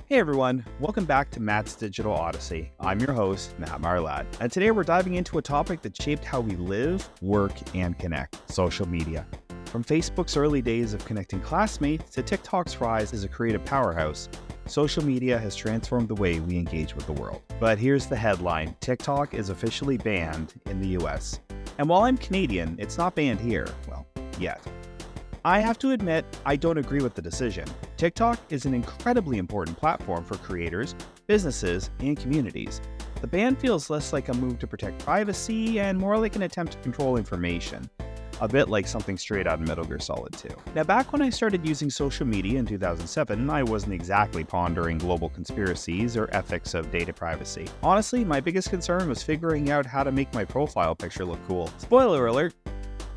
Hey everyone, welcome back to Matt's Digital Odyssey. I'm your host, Matt Marlad, and today we're diving into a topic that shaped how we live, work, and connect: social media. From Facebook's early days of connecting classmates to TikTok's rise as a creative powerhouse, social media has transformed the way we engage with the world. But here's the headline: TikTok is officially banned in the US. And while I'm Canadian, it's not banned here, well, yet. I have to admit, I don't agree with the decision. TikTok is an incredibly important platform for creators, businesses, and communities. The ban feels less like a move to protect privacy and more like an attempt to control information. A bit like something straight out of Metal Gear Solid 2. Now, back when I started using social media in 2007, I wasn't exactly pondering global conspiracies or ethics of data privacy. Honestly, my biggest concern was figuring out how to make my profile picture look cool. Spoiler alert,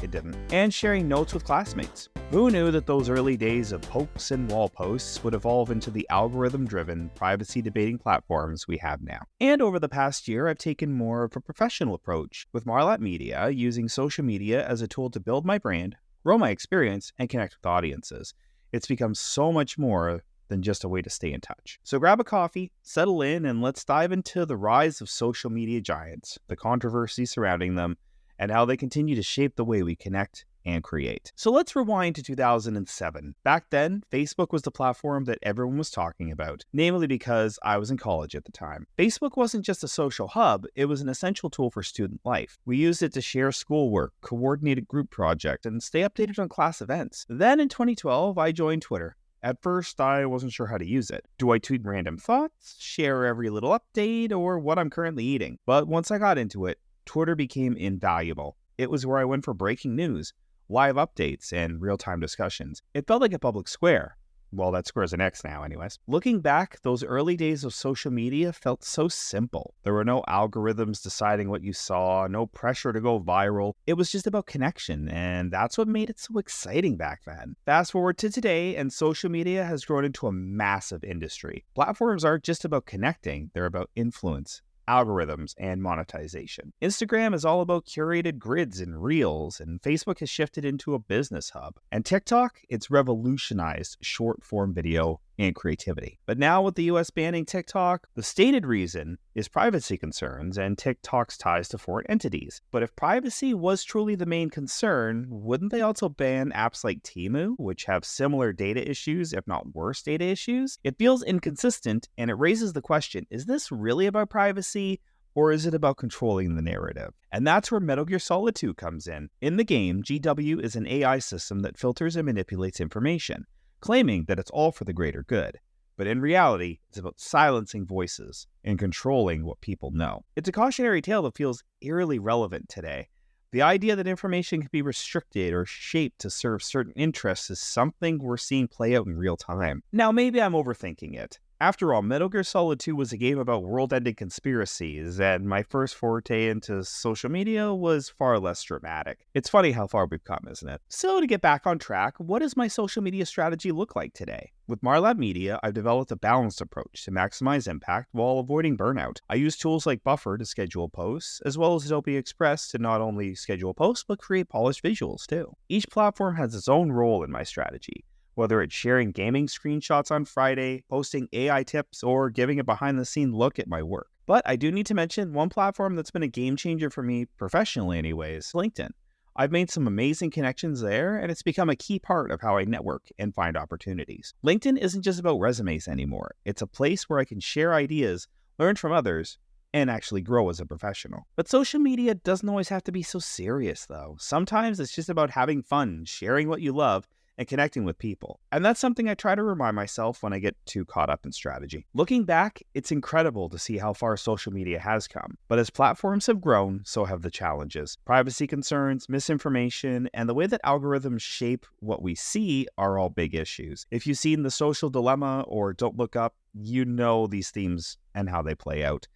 it didn't. And sharing notes with classmates. Who knew that those early days of pokes and wall posts would evolve into the algorithm-driven, privacy-debating platforms we have now? And over the past year, I've taken more of a professional approach with Marlat Media, using social media as a tool to build my brand, grow my experience, and connect with audiences. It's become so much more than just a way to stay in touch. So grab a coffee, settle in, and let's dive into the rise of social media giants, the controversy surrounding them, and how they continue to shape the way we connect and create. So let's rewind to 2007. Back then, Facebook was the platform that everyone was talking about, namely because I was in college at the time. Facebook wasn't just a social hub, it was an essential tool for student life. We used it to share schoolwork, coordinate a group project, and stay updated on class events. Then in 2012, I joined Twitter. At first, I wasn't sure how to use it. Do I tweet random thoughts, share every little update, or what I'm currently eating? But once I got into it, Twitter became invaluable. It was where I went for breaking news, live updates, and real-time discussions. It felt like a public square. Well, that square's an X now anyways. Looking back, those early days of social media felt so simple. There were no algorithms deciding what you saw, no pressure to go viral. It was just about connection, and that's what made it so exciting back then. Fast forward to today, and social media has grown into a massive industry. Platforms aren't just about connecting, they're about influence, algorithms, and monetization. Instagram is all about curated grids and reels, and Facebook has shifted into a business hub. And TikTok, it's revolutionized short-form video and creativity. But now with the US banning TikTok, the stated reason is privacy concerns and TikTok's ties to foreign entities. But if privacy was truly the main concern, wouldn't they also ban apps like Temu, which have similar data issues, if not worse data issues? It feels inconsistent, and it raises the question, is this really about privacy, or is it about controlling the narrative? And that's where Metal Gear Solid 2 comes in. In the game, GW is an AI system that filters and manipulates information, claiming that it's all for the greater good. But in reality, it's about silencing voices and controlling what people know. It's a cautionary tale that feels eerily relevant today. The idea that information can be restricted or shaped to serve certain interests is something we're seeing play out in real time. Now, maybe I'm overthinking it. After all, Metal Gear Solid 2 was a game about world-ending conspiracies, and my first forte into social media was far less dramatic. It's funny how far we've come, isn't it? So to get back on track, what does my social media strategy look like today? With Marlab Media, I've developed a balanced approach to maximize impact while avoiding burnout. I use tools like Buffer to schedule posts, as well as Adobe Express to not only schedule posts, but create polished visuals too. Each platform has its own role in my strategy, whether it's sharing gaming screenshots on Friday, posting AI tips, or giving a behind-the-scenes look at my work. But I do need to mention one platform that's been a game changer for me, professionally anyways, LinkedIn. I've made some amazing connections there, and it's become a key part of how I network and find opportunities. LinkedIn isn't just about resumes anymore. It's a place where I can share ideas, learn from others, and actually grow as a professional. But social media doesn't always have to be so serious, though. Sometimes it's just about having fun, sharing what you love, and connecting with people. And that's something I try to remind myself when I get too caught up in strategy. Looking back, it's incredible to see how far social media has come. But as platforms have grown, so have the challenges. Privacy concerns, misinformation, and the way that algorithms shape what we see are all big issues. If you've seen The Social Dilemma or Don't Look Up, you know these themes and how they play out.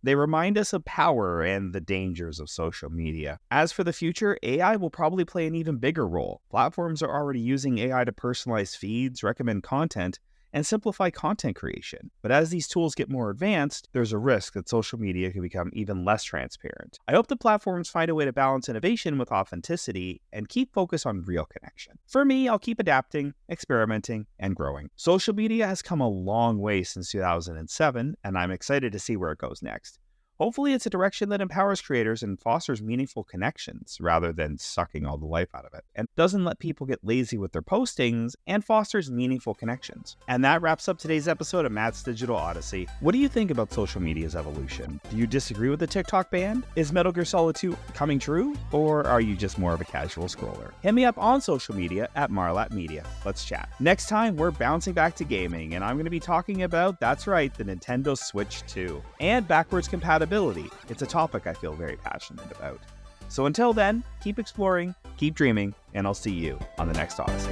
They remind us of power and the dangers of social media. As for the future, AI will probably play an even bigger role. Platforms are already using AI to personalize feeds, recommend content, and simplify content creation. But as these tools get more advanced, there's a risk that social media can become even less transparent. I hope the platforms find a way to balance innovation with authenticity and keep focus on real connection. For me, I'll keep adapting, experimenting, and growing. Social media has come a long way since 2007, and I'm excited to see where it goes next. Hopefully, it's a direction that empowers creators and fosters meaningful connections rather than sucking all the life out of it, and doesn't let people get lazy with their postings and fosters meaningful connections. And that wraps up today's episode of Matt's Digital Odyssey. What do you think about social media's evolution? Do you disagree with the TikTok ban? Is Metal Gear Solid 2 coming true? Or are you just more of a casual scroller? Hit me up on social media at Marlat Media. Let's chat. Next time, we're bouncing back to gaming, and I'm going to be talking about, that's right, the Nintendo Switch 2 and backwards compatibility. It's a topic I feel very passionate about. So until then, keep exploring, keep dreaming, and I'll see you on the next Odyssey.